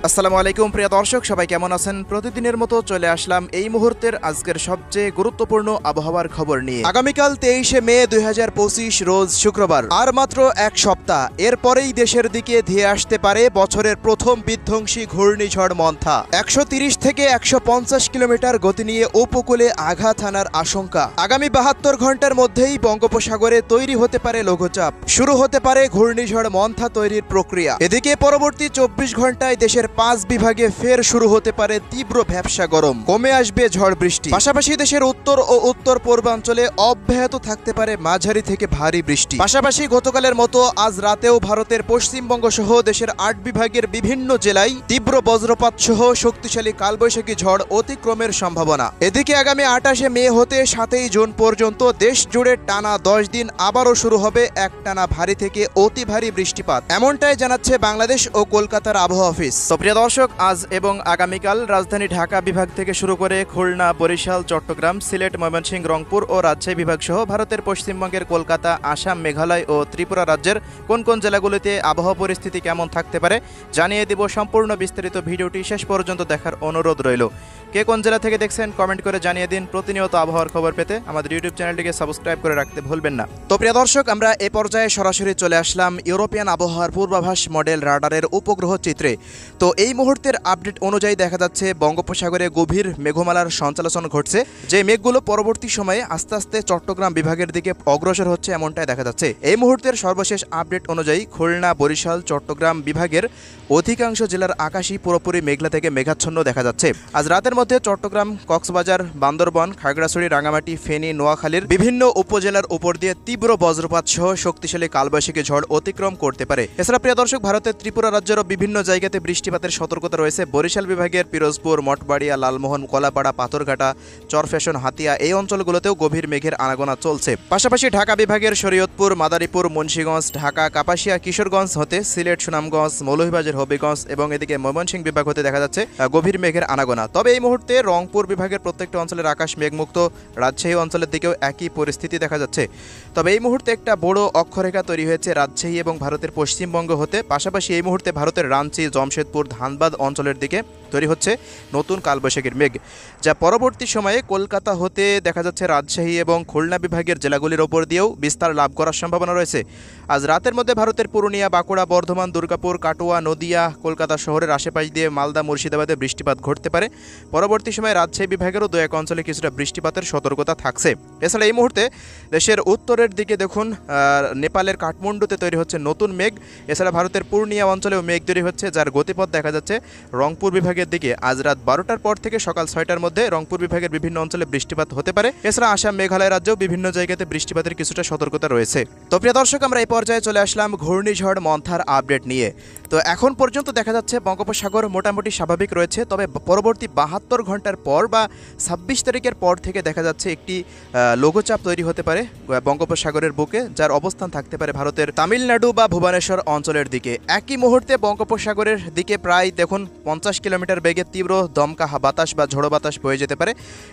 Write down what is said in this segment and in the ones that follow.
আসসালামু আলাইকুম প্রিয় দর্শক, সবাই কেমন আছেন? প্রতিদিনের মতো চলে আসলাম এই মুহূর্তের আজকের সবচেয়ে গুরুত্বপূর্ণ আবহাওয়ার খবর নিয়ে। আগামীকাল 23শে মে 2025 রোজ শুক্রবার। আর মাত্র এক সপ্তাহ, এরপরেই দেশের দিকে ধেয়ে আসতে পারে বছরের প্রথম বিধ্বংসী ঘূর্ণিঝড় মন্থা। 130 থেকে 150 কিলোমিটার গতি নিয়ে উপকূলে আঘাত হানার আশঙ্কা। আগামী 72 ঘন্টার মধ্যেই বঙ্গোপসাগরে তৈরি হতে পারে লঘুচাপ। শুরু হতে পারে ঘূর্ণিঝড় মন্থা তৈরির প্রক্রিয়া। এদিকে পরবর্তী 24 ঘন্টায় দেশের 5 বিভাগে ফের শুরু হতে পারে তীব্র ভ্যাপসা গরম। কমে আসবে ঝড় বৃষ্টি। পাশাপাশি দেশের উত্তর ও উত্তর পূর্বাঞ্চলে অব্যাহত থাকতে পারে মাঝারি থেকে ভারী বৃষ্টি। পাশাপাশি গতকালের মতো আজ রাতেও ভারতের পশ্চিমবঙ্গ সহ দেশের 8 বিভাগের বিভিন্ন জেলায় তীব্র বজ্রপাত সহ শক্তিশালী কালবৈশাখী ঝড় অতিক্রমের সম্ভাবনা। এদিকে আগামী 28শে মে হতে 7ই জুন পর্যন্ত দেশ জুড়ে টানা 10 দিন আবারও শুরু হবে একটানা ভারী থেকে অতি ভারী বৃষ্টিপাত। এমনটাই জানাচ্ছে বাংলাদেশ ও কলকাতার আবহাওয়া অফিস। প্রিয় দর্শক, আজ এবং আগামীকাল রাজধানী ঢাকা বিভাগ থেকে শুরু করে খুলনা, বরিশাল, চট্টগ্রাম, সিলেট, ময়মনসিংহ, রংপুর ও রাজশাহী বিভাগ সহ ভারতের পশ্চিমবঙ্গের কলকাতা, আসাম, মেঘালয় ও ত্রিপুরা রাজ্যের কোন কোন জেলাগুলিতে আবহাওয়া পরিস্থিতি কেমন থাকতে পারে জানিয়ে দেব। সম্পূর্ণ বিস্তারিত ভিডিওটি শেষ পর্যন্ত দেখার অনুরোধ রইল। কে কোন জেলা থেকে দেখছেন কমেন্ট করে জানিয়ে দিন। প্রতিনিয়ত আবহাওয়ার খবর পেতে আমাদের ইউটিউব চ্যানেলটিকে সাবস্ক্রাইব করে রাখতে ভুলবেন না। তো প্রিয় দর্শক, আমরা এ পর্যায়ে সরাসরি চলে আসলাম ইউরোপিয়ান আবহাওয়ার পূর্বাভাস মডেল রাডারের উপগ্রহ চিত্রে। তো এই মুহূর্তের আপডেট অনুযায়ী দেখা যাচ্ছে বঙ্গোপসাগরে গভীর মেঘমালার সঞ্চালন ঘটছে, যে মেঘগুলো পরবর্তী সময়ে আস্তে আস্তে চট্টগ্রাম বিভাগের দিকে অগ্রসর হচ্ছে এমনটাই দেখা যাচ্ছে। এই মুহূর্তের সর্বশেষ আপডেট অনুযায়ী খুলনা, বরিশাল, চট্টগ্রাম বিভাগের অধিকাংশ জেলার আকাশই পুরোপুরি মেঘলা থেকে মেঘাচ্ছন্ন দেখা যাচ্ছে। আজ রাতের মধ্যে চট্টগ্রাম, কক্সবাজার, বান্দরবান, খাগড়াছড়ি, রাঙামাটি, ফেনী, নোয়াখালীর বিভিন্ন উপজেলার উপর দিয়ে তীব্র বজ্রপাত সহ শক্তিশালী কালবৈশাখী ঝড় অতিক্রম করতে পারে। এছাড়া প্রিয় দর্শক, ভারতের ত্রিপুরা রাজ্যেরও বিভিন্ন জায়গাতে বৃষ্টিপাতের সতর্কতা রয়েছে। বরিশাল বিভাগের পিরোজপুর, মঠবাড়িয়া, লালমোহন, কলাপাড়া, পাথরঘাটা, চরফ্যাশন, হাতিয়া এই অঞ্চলগুলোতেও গভীর মেঘের আনাগোনা চলছে। পাশাপাশি ঢাকা বিভাগের শরীয়তপুর, মাদারীপুর, মুন্সিগঞ্জ, ঢাকা, কাপাসিয়া, কিশোরগঞ্জ হতে সিলেট, সুনামগঞ্জ, মৌলভীবাজার, হবিগঞ্জ এবং এদিকে ময়মনসিংহ বিভাগ হতে দেখা যাচ্ছে গভীর মেঘের আনাগোনা। তবে এই মুহূর্তে রংপুর বিভাগের প্রত্যেকটা অঞ্চলের আকাশ মেঘমুক্ত। রাজশাহী অঞ্চলের দিকেও একই পরিস্থিতি দেখা যাচ্ছে। তবে এই মুহূর্তে একটা বড় অক্ষরেখা তৈরি হয়েছে রাজশাহী এবং ভারতের পশ্চিমবঙ্গ হতে। পাশাপাশি এই মুহূর্তে ভারতের রাঞ্চি, জমশেদপুর, ধানবাদ অঞ্চলের দিকে তৈরি হচ্ছে নতুন কালবৈশাখীর মেঘ, যা পরবর্তী সময়ে কলকাতা হতে দেখা যাচ্ছে রাজশাহী এবং খুলনা বিভাগের জেলাগুলির ওপর দিয়েও বিস্তার লাভ করার সম্ভাবনা রয়েছে। আজ রাতের মধ্যে ভারতের পুরুলিয়া, বাঁকুড়া, বর্ধমান, দুর্গাপুর, কাটোয়া, নদিয়া, কলকাতা শহরের আশেপাশ দিয়ে মালদা, মুর্শিদাবাদে বৃষ্টিপাত ঘটতে পারে। পরবর্তী সময়ে রাজশাহী বিভাগেরও দু এক অঞ্চলে কিছুটা বৃষ্টিপাতের সতর্কতা থাকছে। এছাড়া এই মুহূর্তে দেশের উত্তরের দিকে দেখুন নেপালের কাঠমান্ডুতে তৈরি হচ্ছে নতুন মেঘ। এছাড়া ভারতের পূর্ণিয়া অঞ্চলেও মেঘ তৈরি হচ্ছে, যার গতিপথ দেখা যাচ্ছে রংপুর বিভাগের দিকে। আজ রাত 12টার পর থেকে সকাল 6টার মধ্যে রংপুর বিভাগের বিভিন্ন অঞ্চলে বৃষ্টিপাত হতে পারে। এছাড়া আসাম, মেঘালয় রাজ্যেও বিভিন্ন জায়গাতে বৃষ্টিপাতের কিছুটা সতর্কতা রয়েছে। তো প্রিয় দর্শক, আমরা এই পর্যায়ে চলে আসলাম ঘূর্ণিঝড় মন্থার আপডেট নিয়ে। তো এখন পর্যন্ত দেখা যাচ্ছে বঙ্গোপসাগর মোটামুটি স্বাভাবিক রয়েছে। তবে পরবর্তী 72 ঘন্টার পর বা 26 তারিখের পর থেকে দেখা যাচ্ছে একটি লঘুচাপ তৈরি হতে পারে বঙ্গোপসাগরের বুকে, যার অবস্থান থাকতে পারে ভারতের তামিলনাড়ু বা ভুবনেশ্বর অঞ্চলের দিকে। একই মুহূর্তে বঙ্গোপসাগরের দিকে প্রায় দেখুন 50 কিলোমিটার বেগে তীব্র দমকা বাতাস বা ঝোড়ো বাতাস বয়ে যেতে পারে।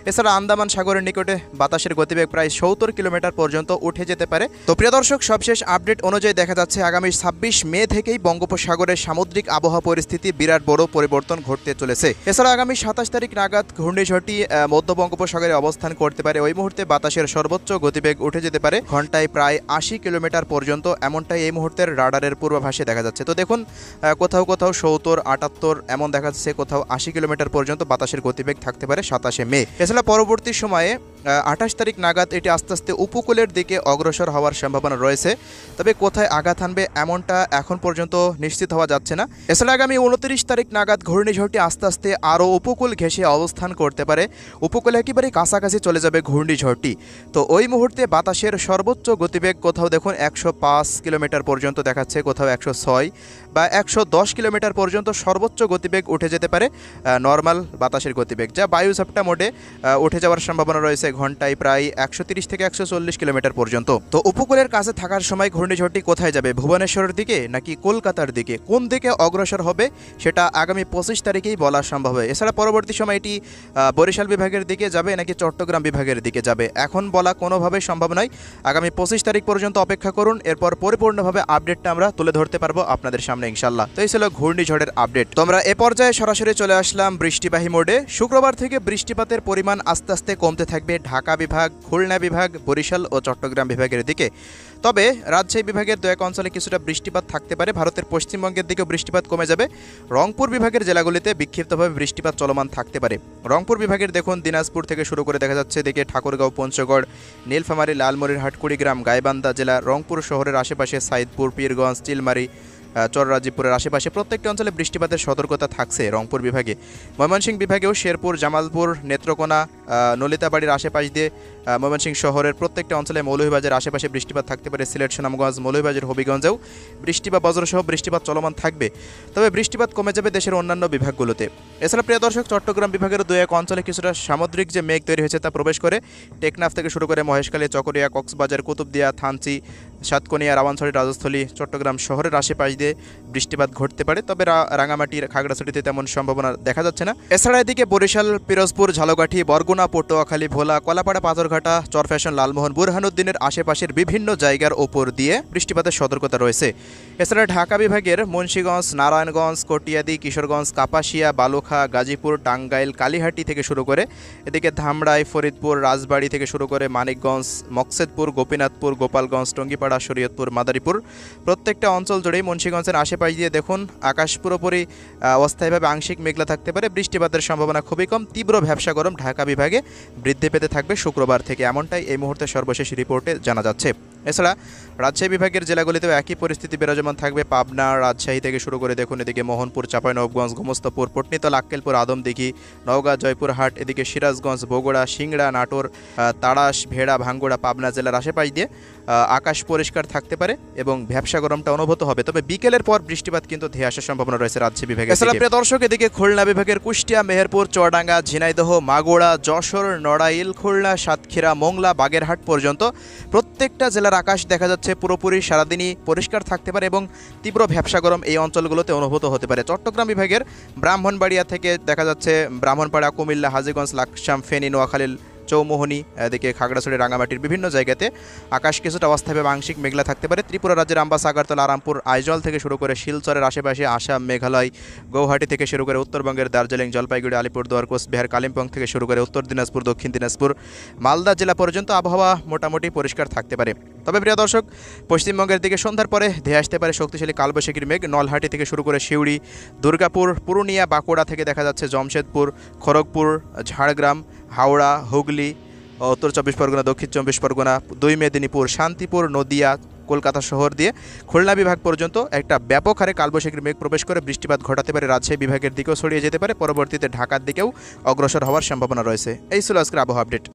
এছাড়া আন্দামান সাগরের নিকটে বাতাসের গতিবেগ প্রায় 70 কিলোমিটার পর্যন্ত উঠে যেতে পারে। তো প্রিয় দর্শক, সবশেষ আপডেট অনুযায়ী দেখা যাচ্ছে আগামী 26 মে থেকেই বঙ্গোপসাগরের সামুদ্রিক আবহাওয়া পরিস্থিতি বিরাট বড় পরিবর্তন ঘটতে চলেছে। এছাড়া আগামী 27 তারিখ নাগাদ ঘূর্ণিঝড়টি মধ্য বঙ্গোপসাগরে অবস্থান করতে পারে। ওই মুহূর্তে বাতাসের সর্বোচ্চ গতিবেগ উঠে যেতে পারে ঘন্টায় প্রায় 80 কিলোমিটার পর্যন্ত, এমনটাই এই মুহূর্তের রাডারের পূর্বাভাসে দেখা যাচ্ছে। তো দেখুন কোথাও কোথাও 70, 78 এমন দেখা যাচ্ছে, কোথাও 80 কিলোমিটার পর্যন্ত বাতাসের গতিবেগ থাকতে পারে 27শে মে। এছাড়া পরবর্তী সময়ে 28 তারিখ নাগাদ এটি আস্তে আস্তে উপকূলের দিকে অগ্রসর হওয়ার সম্ভাবনা রয়েছে। তবে কোথায় আঘাত হানবে এমনটা এখন পর্যন্ত নিশ্চিত হওয়া যাচ্ছে না। এছাড়া আগামী 29 তারিখ নাগাদ ঘূর্ণিঝড়টি আস্তে আস্তে আরও উপকূল ঘেঁষে অবস্থান করতে পারে। উপকূলে একেবারে কাছাকাছি চলে যাবে ঘূর্ণিঝড়টি। তো ওই মুহূর্তে বাতাসের সর্বোচ্চ গতিবেগ কোথাও দেখুন 105 কিলোমিটার পর্যন্ত দেখাচ্ছে, কোথাও 106 বা 110 কিলোমিটার পর্যন্ত সর্বোচ্চ গতিবেগ উঠে যেতে পারে নর্মাল বাতাসের গতিবেগ, যা বায়ু ঝাপটা মোডে উঠে যাওয়ার সম্ভাবনা রয়েছে ঘন্টায় প্রায় 130 থেকে 140 কিলোমিটার পর্যন্ত। তো উপকূলের কাছে থাকার সময় ঘূর্ণিঝড়টি কোথায় যাবে, ভুবনেশ্বরের দিকে নাকি কলকাতার দিকে, কোন দিকে অগ্রসর হবে সেটা আগামী 25 তারিখেই বলা সম্ভব হয়। এছাড়া পরবর্তী সময় এটি বরিশাল বিভাগের দিকে যাবে নাকি চট্টগ্রাম বিভাগের দিকে যাবে এখন বলা কোনোভাবেই সম্ভব নয়। আগামী 25 তারিখ পর্যন্ত অপেক্ষা করুন, এরপর পরিপূর্ণভাবে আপডেটটা আমরা তুলে ধরতে পারবো আপনাদের সামনে ইনশাল্লাহ। তো এই ছিল ঘূর্ণিঝড়ের আপডেট। তোমরা এ পর্যায়ে সরাসরি চলে আসলাম বৃষ্টিবাহী মোডে। শুক্রবার থেকে বৃষ্টিপাতের পরিমাণ আস্তে আস্তে কমতে থাকবে ঢাকা বিভাগ, খুলনা বিভাগ, বরিশাল ও চট্টগ্রাম বিভাগের দিকে। তবে রাজশাহী বিভাগের দু এক অঞ্চলে কিছুটা বৃষ্টিপাত থাকতে পারে। ভারতের পশ্চিমবঙ্গের দিকেও বৃষ্টিপাত কমে যাবে। রংপুর বিভাগের জেলাগুলিতে বিক্ষিপ্তভাবে বৃষ্টিপাত চলমান থাকতে পারে। রংপুর বিভাগের দেখুন দিনাজপুর থেকে শুরু করে দেখা যাচ্ছে এদিকে ঠাকুরগাঁও, পঞ্চগড়, নীলফামারী, লালমনিরহাট, কুড়িগ্রাম, গাইবান্ধা জেলা, রংপুর শহরের আশেপাশে সাইদপুর, পীরগঞ্জ, চিলমারি, চররাজীপুরের আশেপাশে প্রত্যেকটি অঞ্চলে বৃষ্টিপাতের সতর্কতা থাকছে রংপুর বিভাগে। ময়মনসিংহ বিভাগেও শেরপুর, জামালপুর, নেত্রকোনা, নলিতাবাড়ির আশেপাশ দিয়ে ময়মনসিংহ শহরের প্রত্যেকটা অঞ্চলে, মৌলভীবাজারের আশেপাশে বৃষ্টিপাত থাকতে পারে। সিলেট, সুনামগঞ্জ, মৌলভীবাজার, হবিগঞ্জেও বৃষ্টি বা বজ্রসহ বৃষ্টিপাত চলমান থাকবে। তবে বৃষ্টিপাত কমে যাবে দেশের অন্যান্য বিভাগগুলোতে। এছাড়া প্রিয় দর্শক, চট্টগ্রাম বিভাগের দু এক অঞ্চলে কিছুটা সামুদ্রিক যে মেঘ তৈরি হয়েছে তা প্রবেশ করে টেকনাফ থেকে শুরু করে মহেশখালী, চকরিয়া, কক্সবাজার, কুতুবদিয়া, থানচি, সাতকনিয়া, রাওয়ানছড়ি, রাজস্থলী, চট্টগ্রাম শহরের আশেপাশ দিয়ে বৃষ্টিপাত ঘটতে পারে। তবে রাঙামাটির খাগড়াছড়িতে তেমন সম্ভাবনা দেখা যাচ্ছে না। এছাড়া এদিকে বরিশাল, পিরোজপুর, ঝালকাঠি, বরগুনা, পটুয়াখালী, ভোলা, কলাপাড়া, পাথরঘাটা, চরফ্যাশন, লালমোহন, বুরহানুদ্দিনের আশেপাশের বিভিন্ন জায়গার ওপর দিয়ে বৃষ্টিপাতের সতর্কতা রয়েছে। এছাড়া ঢাকা বিভাগের মুন্সিগঞ্জ, নারায়ণগঞ্জ, কটিয়াদি, কিশোরগঞ্জ, কাপাসিয়া, বালুখা, গাজীপুর, টাঙ্গাইল, কালীহাটি থেকে শুরু করে এদিকে ধামরাই, ফরিদপুর, রাজবাড়ী থেকে শুরু করে মানিকগঞ্জ, মকসেদপুর, গোপীনাথপুর, গোপালগঞ্জ, টঙ্গিপাড়া, শরীয়তপুর, মাদারীপুর প্রত্যেকটা অঞ্চল জুড়েই মুন্সিগঞ্জের আশেপাশ দিয়ে দেখুন আকাশ পুরোপুরি অস্থায়ীভাবে আংশিক মেঘলা থাকতে পারে। বৃষ্টিপাতের সম্ভাবনা খুবই কম। তীব্র ভ্যাপসা গরম ঢাকা বিভাগে বৃদ্ধি পেতে থাকবে শুক্রবার থেকে, এমনটাই এই মুহূর্তে সর্বশেষ রিপোর্টে জানা যাচ্ছে। এছাড়া রাজশাহী বিভাগের জেলাগুলিতেও একই পরিস্থিতি বিরাজমান থাকবে। পাবনা, রাজশাহী থেকে শুরু করে দেখুন এদিকে মোহনপুর, চাঁপাইনবাবগঞ্জ, গোমস্তাপুর, পটনিতলা, আক্কেলপুর, আদমদিঘি, নওগাঁ, জয়পুরহাট, এদিকে সিরাজগঞ্জ, বগুড়া, সিংড়া, নাটোর, তাড়াশ, ভেড়া, ভাঙ্গুড়া, পাবনা জেলার আশেপাশ দিয়ে আকাশ পরিষ্কার থাকতে পারে এবং ভ্যাপসা গরমটা অনুভূত হবে। তবে বিকেলের পর বৃষ্টিপাত কিন্তু ধেয়ে আসার সম্ভাবনা রয়েছে রাজশাহী বিভাগে। এছাড়া প্রিয় দর্শক, এদিকে খুলনা বিভাগের কুষ্টিয়া, মেহেরপুর, চুয়াডাঙ্গা, ঝিনাইদহ, মাগুরা, যশোর, নড়াইল, খুলনা, সাতক্ষীরা, মোংলা, বাগেরহাট পর্যন্ত প্রত্যেকটা জেলার আকাশ দেখা যাচ্ছে পুরোপুরি সারাদিনই পরিষ্কার থাকতে পারে এবং তীব্র ভ্যাপসা গরম এই অঞ্চলগুলোতে অনুভূত হতে পারে। চট্টগ্রাম বিভাগের ব্রাহ্মণবাড়িয়া থেকে দেখা যাচ্ছে ব্রাহ্মণপাড়া, কুমিল্লা, হাজীগঞ্জ, লাকসাম, ফেনী, নোয়াখালী, চৌমোহনী, এদিকে খাগড়াছড়ি, রাঙামাটির বিভিন্ন জায়গাতে আকাশ কিছুটা অস্থায়ী আংশিক মেঘলা থাকতে পারে। ত্রিপুরা রাজ্যের আম্বাসা, আগরতলা, আরামপুর, আইজল থেকে শুরু করে শিলচরের আশেপাশে, আসাম, মেঘালয়, গৌহাটি থেকে শুরু করে উত্তরবঙ্গের দার্জিলিং, জলপাইগুড়ি, আলিপুরদুয়ার, কোচবিহার, কালিম্পং থেকে শুরু করে উত্তর দিনাজপুর, দক্ষিণ দিনাজপুর, মালদা জেলা পর্যন্ত আবহাওয়া মোটামুটি পরিষ্কার থাকতে পারে। তবে প্রিয় দর্শক, পশ্চিমবঙ্গের দিকে সন্ধ্যার পরে ধেয়ে আসতে পারে শক্তিশালী কালবৈশাখীর মেঘ। নলহাটি থেকে শুরু করে সিউড়ি, দুর্গাপুর, পুরুলিয়া, বাঁকুড়া থেকে দেখা যাচ্ছে জামশেদপুর, খড়গপুর, ঝাড়গ্রাম, হাওড়া, হুগলি, উত্তর 24 পরগনা, দক্ষিণ 24 পরগনা, 2 মেদিনীপুর, শান্তিপুর, নদিয়া, কলকাতা শহর দিয়ে খুলনা বিভাগ পর্যন্ত একটা ব্যাপক হারে কালবৈশাখীর মেঘ প্রবেশ করে বৃষ্টিপাত ঘটাতে পারে। রাজশাহী বিভাগের দিকেও ছড়িয়ে যেতে পারে, পরবর্তীতে ঢাকার দিকেও অগ্রসর হওয়ার সম্ভাবনা রয়েছে। এই ছিল আজকের আবহাওয়া আপডেট।